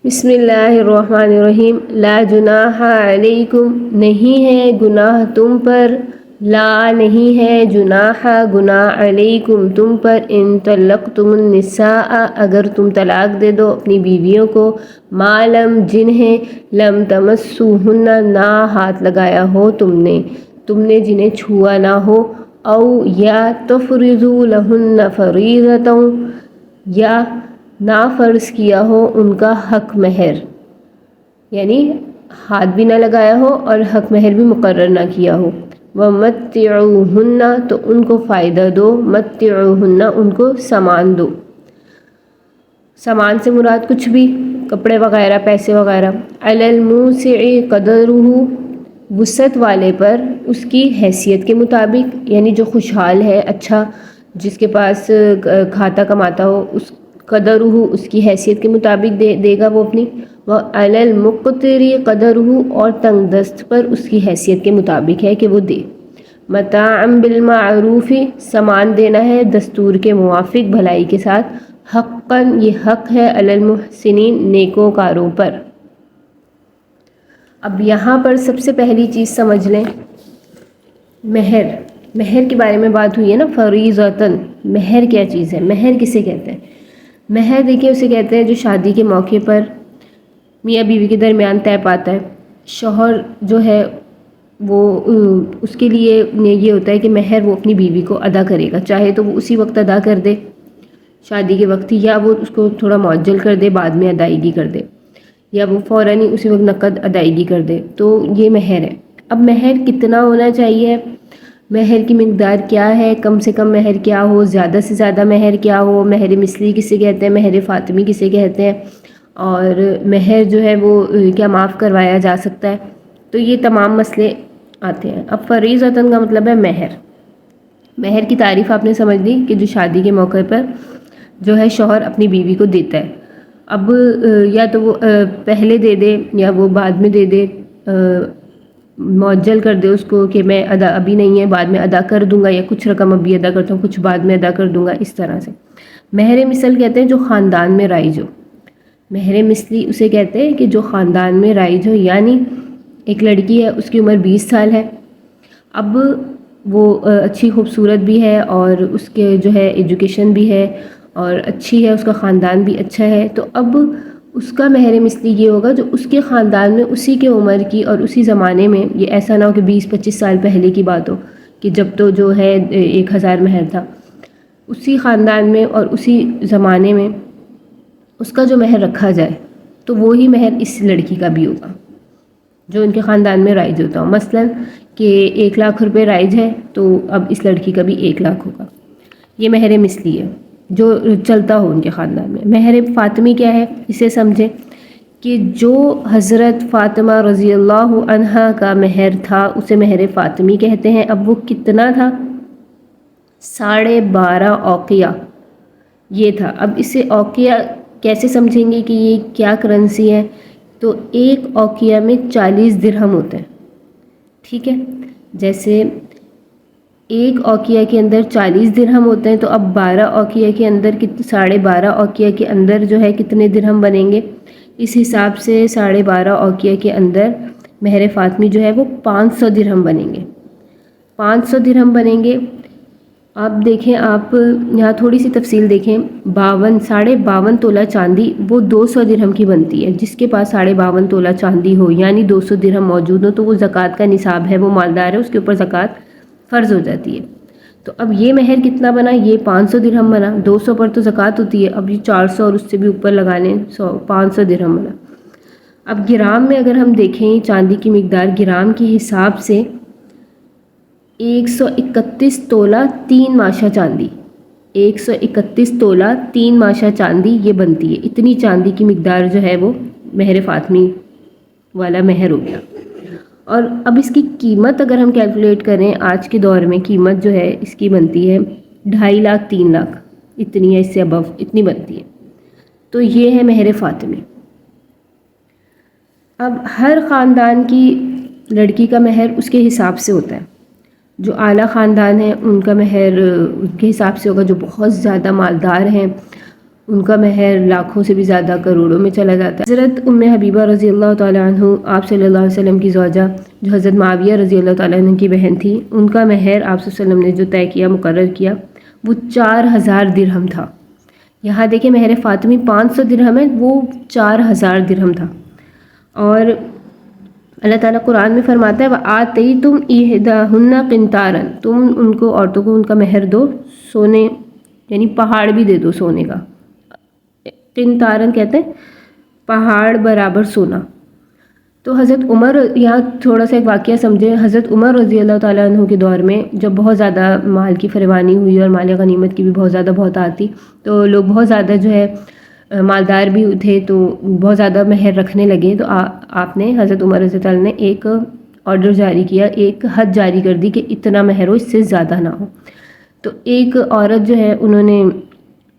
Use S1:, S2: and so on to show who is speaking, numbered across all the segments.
S1: بسم اللہ الرحمن الرحیم۔ لا جناح علیکم، نہیں ہے گناہ تم پر، لا نہیں ہے جناح گناہ علیکم تم پر، ان طلقتم النساء اگر تم طلاق دے دو اپنی بیویوں کو، ما لم جنہیں لم تمسوہن نہ ہاتھ لگایا ہو تم نے جنہیں چھوا نہ ہو، او یا تفرضوا لہن فریضۃ، یا نہ فرض کیا ہو ان کا حق مہر، یعنی ہاتھ بھی نہ لگایا ہو اور حق مہر بھی مقرر نہ کیا ہو۔ وَمَتِّعُوهُنَّ، تو ان کو فائدہ دو، مَتِّعُوهُنَّ ان کو سامان دو، سامان سے مراد کچھ بھی، کپڑے وغیرہ، پیسے وغیرہ۔ عَلَى الْمُوسِعِ قَدَرُهُ، وسعت والے پر اس کی حیثیت کے مطابق، یعنی جو خوشحال ہے، اچھا، جس کے پاس کھاتا کماتا ہو، اس قدرہ اس کی حیثیت کے مطابق دے گا وہ اپنی، وَعَلَى الْمُقْتِرِ قَدَرُهُ اور تنگ دست پر اس کی حیثیت کے مطابق ہے کہ وہ دے۔ مَتَاعًا بِالْمَعْرُوفِ، سامان دینا ہے دستور کے موافق، بھلائی کے ساتھ، حقاً یہ حق ہے، علی المحسنین نیکوکاروں پر۔ اب یہاں پر سب سے پہلی چیز سمجھ لیں، مہر کے بارے میں بات ہوئی ہے نا، فریضۃً، مہر کیا چیز ہے، مہر کسے کہتے ہیں؟ مہر دیکھیں اسے کہتے ہیں جو شادی کے موقع پر میاں بیوی کے درمیان طے پاتا ہے۔ شوہر جو ہے وہ اس کے لیے یہ ہوتا ہے کہ مہر وہ اپنی بیوی کو ادا کرے گا، چاہے تو وہ اسی وقت ادا کر دے شادی کے وقت، یا وہ اس کو تھوڑا معجل کر دے، بعد میں ادائیگی کر دے، یا وہ فوراً ہی اسی وقت نقد ادائیگی کر دے، تو یہ مہر ہے۔ اب مہر کتنا ہونا چاہیے، مہر کی مقدار کیا ہے، کم سے کم مہر کیا ہو، زیادہ سے زیادہ مہر کیا ہو، مہر مثلی کسے کہتے ہیں، مہر فاطمی کسے کہتے ہیں، اور مہر جو ہے وہ کیا معاف کروایا جا سکتا ہے، تو یہ تمام مسئلے آتے ہیں۔ اب فریضۃً کا مطلب ہے مہر کی تعریف آپ نے سمجھ لی کہ جو شادی کے موقع پر جو ہے شوہر اپنی بیوی کو دیتا ہے۔ اب یا تو وہ پہلے دے دے یا وہ بعد میں دے دے، معجل کر دے اس کو کہ میں ابھی نہیں ہے، بعد میں ادا کر دوں گا، یا کچھ رقم ابھی ادا کرتا ہوں، کچھ بعد میں ادا کر دوں گا، اس طرح سے۔ مہر مثل کہتے ہیں جو خاندان میں رائج ہو، مہر مثلی اسے کہتے ہیں کہ جو خاندان میں رائج ہو، یعنی ایک لڑکی ہے، اس کی عمر 20 سال ہے، اب وہ اچھی خوبصورت بھی ہے اور اس کے جو ہے ایجوکیشن بھی ہے اور اچھی ہے، اس کا خاندان بھی اچھا ہے، تو اب اس کا مہر مثلی یہ ہوگا جو اس کے خاندان میں اسی کے عمر کی اور اسی زمانے میں، یہ ایسا نہ ہو کہ 20-25 سال پہلے کی بات ہو کہ جب تو جو ہے 1000 مہر تھا، اسی خاندان میں اور اسی زمانے میں اس کا جو مہر رکھا جائے تو وہی مہر اس لڑکی کا بھی ہوگا جو ان کے خاندان میں رائج ہوتا ہو۔ مثلاً کہ 1 لاکھ روپے رائج ہے تو اب اس لڑکی کا بھی 1 لاکھ ہوگا، یہ مہر مثلی ہے جو چلتا ہو ان کے خاندان میں۔ مہر فاطمی کیا ہے، اسے سمجھیں کہ جو حضرت فاطمہ رضی اللہ عنہا کا مہر تھا اسے مہر فاطمی کہتے ہیں۔ اب وہ کتنا تھا، 12.5 اوقیہ یہ تھا۔ اب اسے اوقیہ کیسے سمجھیں گے کہ یہ کیا کرنسی ہے، تو 1 اوقیہ میں 40 درہم ہوتے ہیں، ٹھیک ہے، جیسے 1 اوقیہ کے اندر 40 درہم ہوتے ہیں، تو اب 12 اوقیہ کے اندر 12.5 اوقیہ کے اندر جو ہے کتنے درہم بنیں گے، اس حساب سے 12.5 اوقیہ کے اندر مہر فاطمی جو ہے وہ 500 درہم بنیں گے، 500 درہم بنیں گے۔ آپ دیکھیں، آپ یہاں تھوڑی سی تفصیل دیکھیں، 52 تولہ چاندی وہ 200 درہم کی بنتی ہے۔ جس کے پاس 52 تولہ چاندی ہو یعنی 200 درہم موجود ہو تو وہ زکوٰۃ کا نصاب ہے، وہ مالدار ہے، اس کے اوپر زکوٰۃ فرض ہو جاتی ہے۔ تو اب یہ مہر کتنا بنا، یہ 500 درہم بنا، 200 پر تو زکوٰۃ ہوتی ہے، اب یہ 400 اور اس سے بھی اوپر لگا لیں، 500 درہم بنا۔ اب گرام میں اگر ہم دیکھیں چاندی کی مقدار گرام کے حساب سے 131 تولہ 3 ماشہ چاندی، 131 تولہ 3 ماشہ چاندی یہ بنتی ہے۔ اتنی چاندی کی مقدار جو ہے وہ مہر فاطمی والا مہر ہو گیا۔ اور اب اس کی قیمت اگر ہم کیلکولیٹ کریں، آج کے دور میں قیمت جو ہے اس کی بنتی ہے 2.5 لاکھ 3 لاکھ، اتنی ہے، اس سے ابو اتنی بنتی ہے۔ تو یہ ہے مہر فاطمی۔ اب ہر خاندان کی لڑکی کا مہر اس کے حساب سے ہوتا ہے، جو اعلیٰ خاندان ہیں ان کا مہر ان کے حساب سے ہوگا، جو بہت زیادہ مالدار ہیں ان کا مہر لاکھوں سے بھی زیادہ کروڑوں میں چلا جاتا ہے۔ حضرت ام حبیبہ رضی اللہ تعالیٰ عنہ آپ صلی اللہ علیہ وسلم کی زوجہ جو حضرت معاویہ رضی اللہ تعالیٰ عنہ کی بہن تھی، ان کا مہر آپ صلی اللہ علیہ وسلم نے جو طے کیا، مقرر کیا، وہ 4000 درہم تھا۔ یہاں دیکھیں مہر فاطمی 500 درہم ہے، وہ 4000 درہم تھا۔ اور اللہ تعالیٰ قرآن میں فرماتا ہے وَآتَيْتُمْ إِحْدَاهُنَّ قِنْطَارًا، تم ان کو عورتوں کو ان کا مہر دو سونے، یعنی پہاڑ بھی دے دو سونے کا۔ قنطارن کہتے ہیں پہاڑ برابر سونا۔ تو حضرت عمر، یہاں تھوڑا سا ایک واقعہ سمجھیں، حضرت عمر رضی اللہ تعالیٰ عنہ کے دور میں جب بہت زیادہ مال کی فراوانی ہوئی اور مال غنیمت کی بھی بہت زیادہ بہتات تھی، تو لوگ بہت زیادہ جو ہے مالدار بھی تھے، تو بہت زیادہ مہر رکھنے لگے۔ تو آپ نے، حضرت عمر رضی اللہ تعالیٰ نے ایک آرڈر جاری کیا، ایک حد جاری کر دی کہ اتنا مہر ہو، اس سے زیادہ نہ ہو۔ تو ایک عورت جو ہے انہوں نے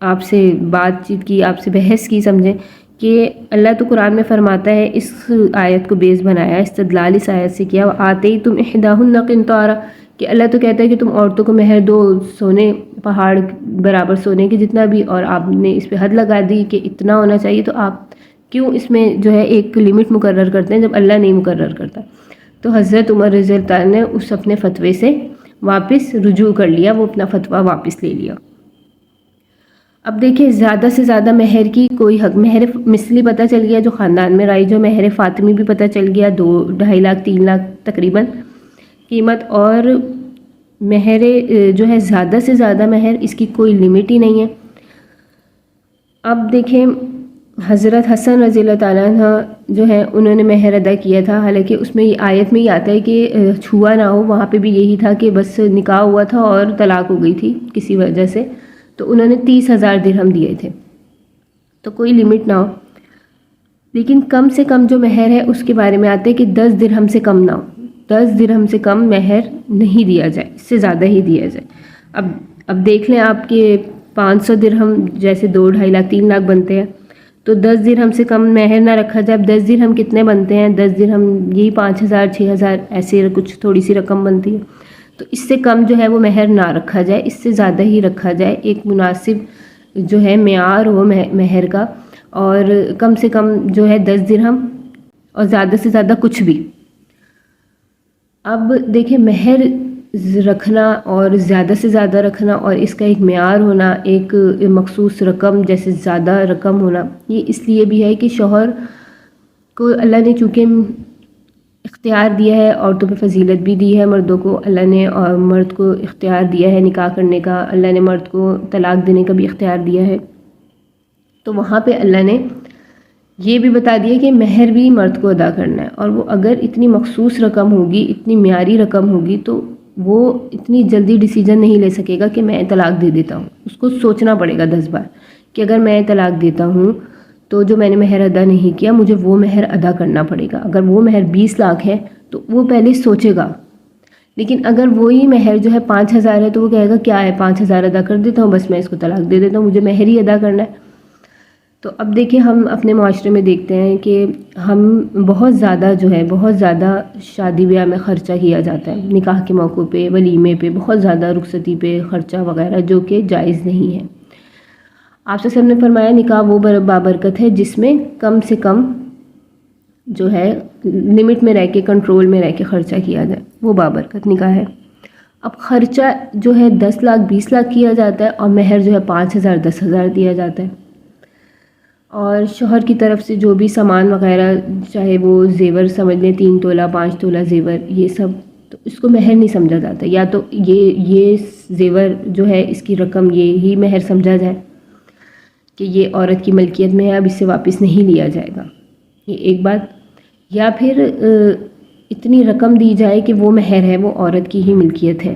S1: آپ سے بات چیت کی، آپ سے بحث کی، سمجھیں کہ اللہ تو قرآن میں فرماتا ہے، اس آیت کو بیس بنایا، استدلال اس آیت سے کیا، آتیتم احداہن قنطارا، کہ اللہ تو کہتا ہے کہ تم عورتوں کو مہر دو سونے، پہاڑ برابر سونے کے جتنا بھی، اور آپ نے اس پہ حد لگا دی کہ اتنا ہونا چاہیے، تو آپ کیوں اس میں جو ہے ایک لمٹ مقرر کرتے ہیں جب اللہ نہیں مقرر کرتا؟ تو حضرت عمر رضی اللہ عنہ نے اس اپنے فتوے سے واپس رجوع کر لیا، وہ اپنا فتویٰ واپس لے لیا۔ اب دیکھیں زیادہ سے زیادہ مہر کی کوئی حق، مہر مثلی پتہ چل گیا جو خاندان میں رائج ہو، مہر فاطمی بھی پتہ چل گیا 2-2.5 لاکھ 3 لاکھ تقریباً قیمت، اور مہر جو ہے زیادہ سے زیادہ مہر، اس کی کوئی لمٹ ہی نہیں ہے۔ اب دیکھیں حضرت حسن رضی اللہ تعالیٰ عنہ جو ہے انہوں نے مہر ادا کیا تھا، حالانکہ اس میں آیت میں یہ آتا ہے کہ چھوا نہ ہو، وہاں پہ بھی یہی تھا کہ بس نکاح ہوا تھا اور طلاق ہو گئی تھی کسی وجہ سے، تو انہوں نے 30,000 درہم دیے تھے، تو کوئی لمٹ نہ ہو۔ لیکن کم سے کم جو مہر ہے اس کے بارے میں آتا ہے کہ 10 درہم سے کم نہ ہو، 10 درہم سے کم مہر نہیں دیا جائے، اس سے زیادہ ہی دیا جائے۔ اب دیکھ لیں آپ کے 500 درہم جیسے 2-2.5 لاکھ 3 لاکھ بنتے ہیں، تو 10 درہم سے کم مہر نہ رکھا جائے۔ اب 10 درہم کتنے بنتے ہیں؟ 10 درہم یہی 5,000 6,000 ایسے کچھ تھوڑی سی رقم بنتی ہے، تو اس سے کم جو ہے وہ مہر نہ رکھا جائے، اس سے زیادہ ہی رکھا جائے، ایک مناسب جو ہے معیار ہو مہر کا، اور کم سے کم جو ہے 10 درہم اور زیادہ سے زیادہ کچھ بھی۔ اب دیکھیں مہر رکھنا اور زیادہ سے زیادہ رکھنا اور اس کا ایک معیار ہونا، ایک مخصوص رقم جیسے زیادہ رقم ہونا، یہ اس لیے بھی ہے کہ شوہر کو اللہ نے چونکہ اختیار دیا ہے، عورتوں پہ فضیلت بھی دی ہے، مردوں کو اللہ نے، اور مرد کو اختیار دیا ہے نکاح کرنے کا، اللہ نے مرد کو طلاق دینے کا بھی اختیار دیا ہے، تو وہاں پہ اللہ نے یہ بھی بتا دیا کہ مہر بھی مرد کو ادا کرنا ہے، اور وہ اگر اتنی مخصوص رقم ہوگی، اتنی معیاری رقم ہوگی، تو وہ اتنی جلدی ڈیسیجن نہیں لے سکے گا کہ میں طلاق دے دیتا ہوں، اس کو سوچنا پڑے گا 10 بار کہ اگر میں طلاق دیتا ہوں تو جو میں نے مہر ادا نہیں کیا، مجھے وہ مہر ادا کرنا پڑے گا۔ اگر وہ مہر 20 لاکھ ہے تو وہ پہلے سوچے گا، لیکن اگر وہی مہر جو ہے 5,000 ہے تو وہ کہے گا کیا ہے 5,000 ادا کر دیتا ہوں، بس میں اس کو طلاق دے دیتا ہوں، مجھے مہر ہی ادا کرنا ہے۔ تو اب دیکھیں ہم اپنے معاشرے میں دیکھتے ہیں کہ ہم بہت زیادہ شادی بیاہ میں خرچہ کیا جاتا ہے، نکاح کے موقع پہ، ولیمے پہ، بہت زیادہ رخصتی پہ خرچہ وغیرہ، جو کہ جائز نہیں ہے۔ آپ سے نے فرمایا نکاح وہ بابرکت ہے جس میں کم سے کم جو ہے لمٹ میں رہ کے، کنٹرول میں رہ کے خرچہ کیا جائے، وہ بابرکت نکاح ہے۔ اب خرچہ جو ہے 10 لاکھ 20 لاکھ کیا جاتا ہے، اور مہر جو ہے 5,000 10,000 دیا جاتا ہے، اور شوہر کی طرف سے جو بھی سامان وغیرہ، چاہے وہ زیور سمجھ لیں 3 تولہ 5 تولہ زیور، یہ سب، تو اس کو مہر نہیں سمجھا جاتا، یا تو یہ زیور جو ہے اس کی رقم یہی مہر سمجھا جائے کہ یہ عورت کی ملکیت میں ہے، اب اس سے واپس نہیں لیا جائے گا، یہ ایک بات، یا پھر اتنی رقم دی جائے کہ وہ مہر ہے وہ عورت کی ہی ملکیت ہے،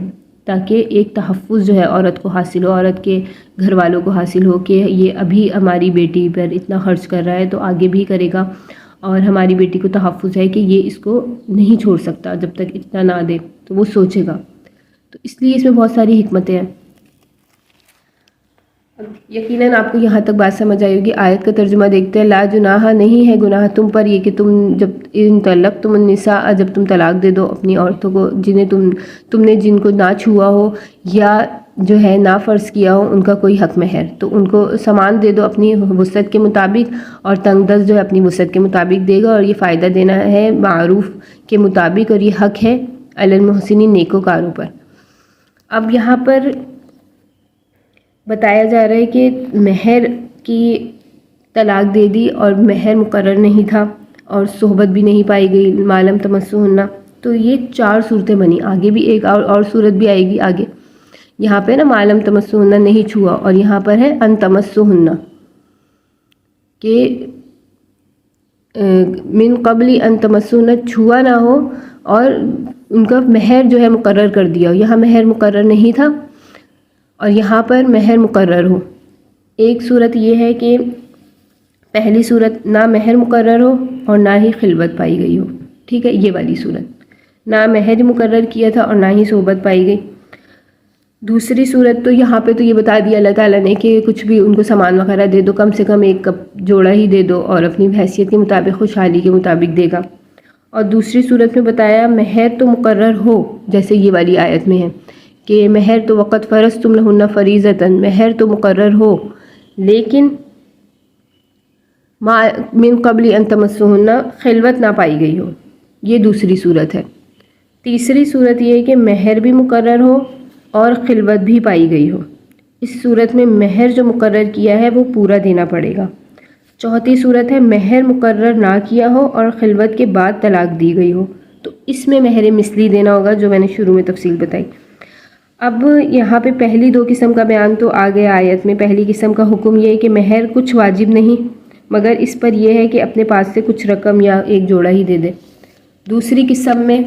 S1: تاکہ ایک تحفظ جو ہے عورت کو حاصل ہو، عورت کے گھر والوں کو حاصل ہو کہ یہ ابھی ہماری بیٹی پر اتنا خرچ کر رہا ہے تو آگے بھی کرے گا، اور ہماری بیٹی کو تحفظ ہے کہ یہ اس کو نہیں چھوڑ سکتا جب تک اتنا نہ دے، تو وہ سوچے گا۔ تو اس لیے اس میں بہت ساری حکمتیں ہیں۔ یقیناً آپ کو یہاں تک بات سمجھ آئی ہوگی. آیت کا ترجمہ دیکھتے ہیں. لا جناح نہیں ہے گناہ تم پر یہ کہ تم جب ان طلقتم النساء جب تم طلاق دے دو اپنی عورتوں کو جنہیں تم نے جن کو نہ چھوا ہو یا جو ہے نہ فرض کیا ہو ان کا کوئی حق مہر، تو ان کو سامان دے دو اپنی وسعت کے مطابق، اور تنگ دست جو ہے اپنی وسعت کے مطابق دے گا، اور یہ فائدہ دینا ہے معروف کے مطابق، اور یہ حق ہے علی المحسنین نیکوکاروں پر. اب یہاں پر بتایا جا رہا ہے کہ مہر کی طلاق دے دی اور مہر مقرر نہیں تھا اور صحبت بھی نہیں پائی گئی، معلوم تمسہن، تو یہ 4 صورتیں بنی. آگے بھی ایک اور صورت بھی آئے گی آگے. یہاں پہ نا معلوم تمسہن نہیں چھوا، اور یہاں پر ہے ان تمسہن کہ من قبل ان تمسہن چھوا نہ ہو اور ان کا مہر جو ہے مقرر کر دیا ہو. یہاں مہر مقرر نہیں تھا اور یہاں پر مہر مقرر ہو. ایک صورت یہ ہے کہ پہلی صورت نہ مہر مقرر ہو اور نہ ہی خلوت پائی گئی ہو. ٹھیک ہے، یہ والی صورت نہ مہر مقرر کیا تھا اور نہ ہی صحبت پائی گئی. دوسری صورت تو یہاں پہ تو یہ بتا دیا اللہ تعالیٰ نے کہ کچھ بھی ان کو سامان وغیرہ دے دو، کم سے کم ایک کپ جوڑا ہی دے دو اور اپنی حیثیت کے مطابق خوشحالی کے مطابق دے گا. اور دوسری صورت میں بتایا مہر تو مقرر ہو، جیسے یہ والی آیت میں ہے کہ مہر تو وقت فرضتم لہن فریضۃ، مہر تو مقرر ہو لیکن من قبل ان تمسہن خلوت نہ پائی گئی ہو. یہ دوسری صورت ہے. تیسری صورت یہ ہے کہ مہر بھی مقرر ہو اور خلوت بھی پائی گئی ہو. اس صورت میں مہر جو مقرر کیا ہے وہ پورا دینا پڑے گا. چوتھی صورت ہے مہر مقرر نہ کیا ہو اور خلوت کے بعد طلاق دی گئی ہو، تو اس میں مہر مثلی دینا ہوگا، جو میں نے شروع میں تفصیل بتائی. اب یہاں پہ پہلی 2 قسم کا بیان تو آ گیا آیت میں. پہلی قسم کا حکم یہ ہے کہ مہر کچھ واجب نہیں، مگر اس پر یہ ہے کہ اپنے پاس سے کچھ رقم یا ایک جوڑا ہی دے دے. دوسری قسم میں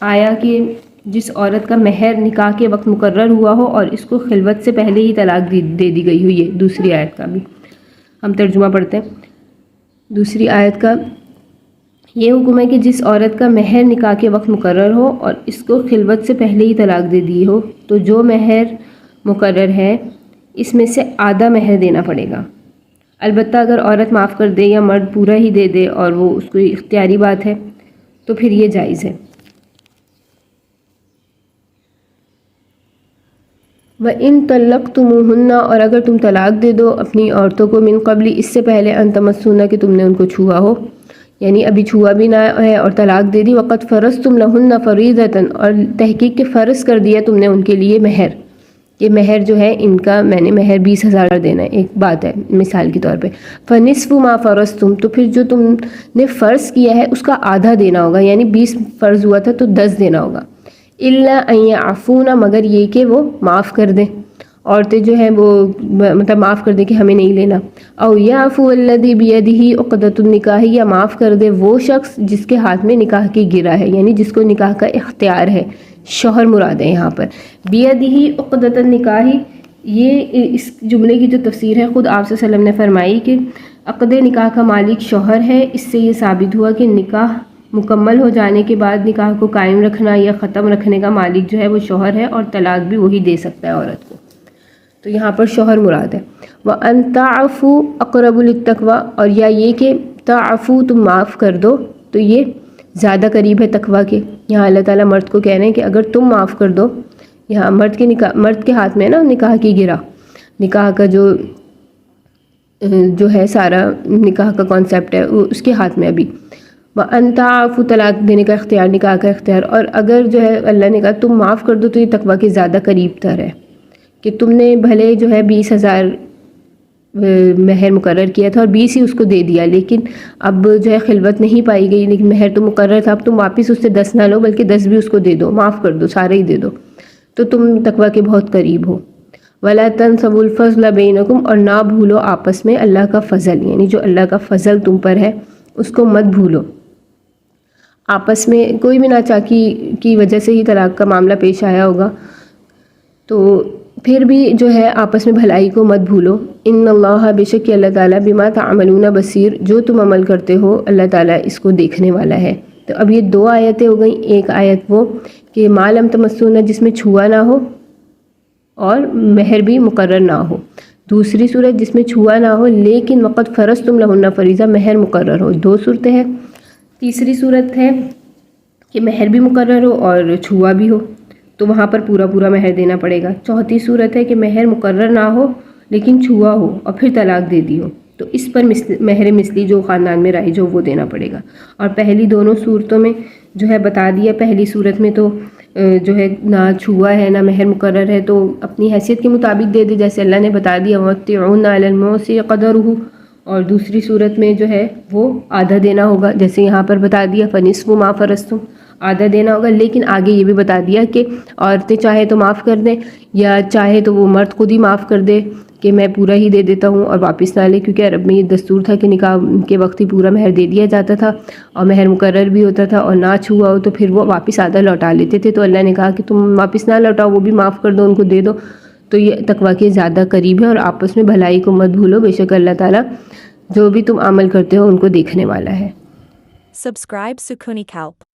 S1: آیا کہ جس عورت کا مہر نکاح کے وقت مقرر ہوا ہو اور اس کو خلوت سے پہلے ہی طلاق دے دی گئی ہو. یہ دوسری آیت کا بھی ہم ترجمہ پڑھتے ہیں. دوسری آیت کا یہ حکم ہے کہ جس عورت کا مہر نکاح کے وقت مقرر ہو اور اس کو خلوت سے پہلے ہی طلاق دے دی ہو، تو جو مہر مقرر ہے اس میں سے آدھا مہر دینا پڑے گا. البتہ اگر عورت معاف کر دے یا مرد پورا ہی دے دے اور وہ اس کو اختیاری بات ہے تو پھر یہ جائز ہے. وَإِن طَلَّقْتُمُوهُنَّ، اور اگر تم طلاق دے دو اپنی عورتوں کو من قبل اس سے پہلے ان تمسونا کہ تم نے ان کو چھوا ہو، یعنی ابھی چھوا بھی نہ ہے اور طلاق دے دی. وقت فرضتم لہن فریضۃ، اور تحقیق کے فرض کر دیا تم نے ان کے لیے مہر. یہ مہر جو ہے ان کا میں نے مہر 20,000 دینا ہے، ایک بات ہے مثال کے طور پہ. فنصف ما فرضتم، تو پھر جو تم نے فرض کیا ہے اس کا آدھا دینا ہوگا، یعنی 20 فرض ہوا تھا تو 10 دینا ہوگا. الا ان یعفون، مگر یہ کہ وہ معاف کر دیں. عورتیں جو ہیں وہ مطلب معاف کر دیں کہ ہمیں نہیں لینا. او یعفو الذی بیدہ عقدۃ النکاح، یا معاف کر دے وہ شخص جس کے ہاتھ میں نکاح کی گرہ ہے، یعنی جس کو نکاح کا اختیار ہے. شوہر مراد ہے یہاں پر. بیدہ عقدۃ النکاح، یہ اس جملے کی جو تفسیر ہے خود آپ صلی اللہ علیہ وسلم نے فرمائی کہ عقد نکاح کا مالک شوہر ہے. اس سے یہ ثابت ہوا کہ نکاح مکمل ہو جانے کے بعد نکاح کو قائم رکھنا یا ختم رکھنے کا مالک جو ہے وہ شوہر ہے، اور طلاق بھی وہی دے سکتا ہے عورت کو. تو یہاں پر شوہر مراد ہے. وَأَن تَعْفُوا أَقْرَبُ لِلتَّقْوَىٰ، اور یا یہ کہ تعفو تم معاف کر دو تو یہ زیادہ قریب ہے تقویٰ کے. یہاں اللہ تعالیٰ مرد کو کہہ رہے ہیں کہ اگر تم معاف کر دو، یہاں مرد کے ہاتھ میں نا نکاح کی گرہ، نکاح کا جو ہے سارا نکاح کا کانسیپٹ ہے وہ اس کے ہاتھ میں ابھی. وَأَن تَعْفُوا، طلاق دینے کا اختیار، نکاح کا اختیار. اور اگر جو ہے اللہ نے کہا تم معاف کر دو تو یہ تقویٰ کے زیادہ قریب تر ہے کہ تم نے بھلے جو ہے 20,000 مہر مقرر کیا تھا اور 20 ہی اس کو دے دیا، لیکن اب جو ہے خلوت نہیں پائی گئی، لیکن مہر تو مقرر تھا. اب تم واپس اس سے 10 نہ لو بلکہ 10 بھی اس کو دے دو، معاف کر دو، سارے ہی دے دو، تو تم تقویٰ کے بہت قریب ہو. وَلَا تَنْسَوُا الْفَضْلَ بَيْنَكُمْ، اور نہ بھولو آپس میں اللہ کا فضل، یعنی جو اللہ کا فضل تم پر ہے اس کو مت بھولو. آپس میں کوئی بھی ناچاکی کی وجہ سے ہی طلاق کا معاملہ پیش آیا ہوگا تو پھر بھی جو ہے آپس میں بھلائی کو مت بھولو. ان اللہ، بے شک اللہ تعالیٰ، بما تعملون بصیر، جو تم عمل کرتے ہو اللہ تعالیٰ اس کو دیکھنے والا ہے. تو اب یہ 2 آیتیں ہو گئیں. ایک آیت وہ کہ ما لم تمسون، جس میں چھوا نہ ہو اور مہر بھی مقرر نہ ہو. دوسری صورت جس میں چھوا نہ ہو لیکن وقت فرضتم لہن فریضہ مہر مقرر ہو، 2 صورتیں ہیں. تیسری صورت ہے کہ مہر بھی مقرر ہو اور چھوا بھی ہو تو وہاں پر پورا پورا مہر دینا پڑے گا. چوتھی صورت ہے کہ مہر مقرر نہ ہو لیکن چھوا ہو اور پھر طلاق دے دی ہو تو اس پر مہر مثلی جو خاندان میں رائج ہو وہ دینا پڑے گا. اور پہلی دونوں صورتوں میں جو ہے بتا دیا، پہلی صورت میں تو جو ہے نہ چھوا ہے نہ مہر مقرر ہے تو اپنی حیثیت کے مطابق دے دے جیسے اللہ نے بتا دیا وَمَتِّعُونَ عَلَى الْمُوسِعِ قَدَرُهُ. اور دوسری صورت میں جو ہے وہ آدھا دینا ہوگا جیسے یہاں پر بتا دیا فَنِصْفُ مَا فَرَضْتُمْ، آدھا دینا ہوگا. لیکن آگے یہ بھی بتا دیا کہ عورتیں چاہے تو معاف کر دیں یا چاہے تو وہ مرد خود ہی معاف کر دے کہ میں پورا ہی دے دیتا ہوں اور واپس نہ لے، کیونکہ عرب میں یہ دستور تھا کہ نکاح کے وقت ہی پورا مہر دے دیا جاتا تھا اور مہر مقرر بھی ہوتا تھا اور نہ چھوا ہو تو پھر وہ واپس آدھا لوٹا لیتے تھے. تو اللہ نے کہا کہ تم واپس نہ لوٹاؤ، وہ بھی معاف کر دو، ان کو دے دو. تو یہ تقویٰ کے زیادہ قریب ہے اور آپس میں بھلائی کو مت بھولو، بے شک اللہ تعالیٰ جو بھی تم عمل کرتے ہو ان کو دیکھنے والا ہے.
S2: Subscribe Sukhuni Kalp.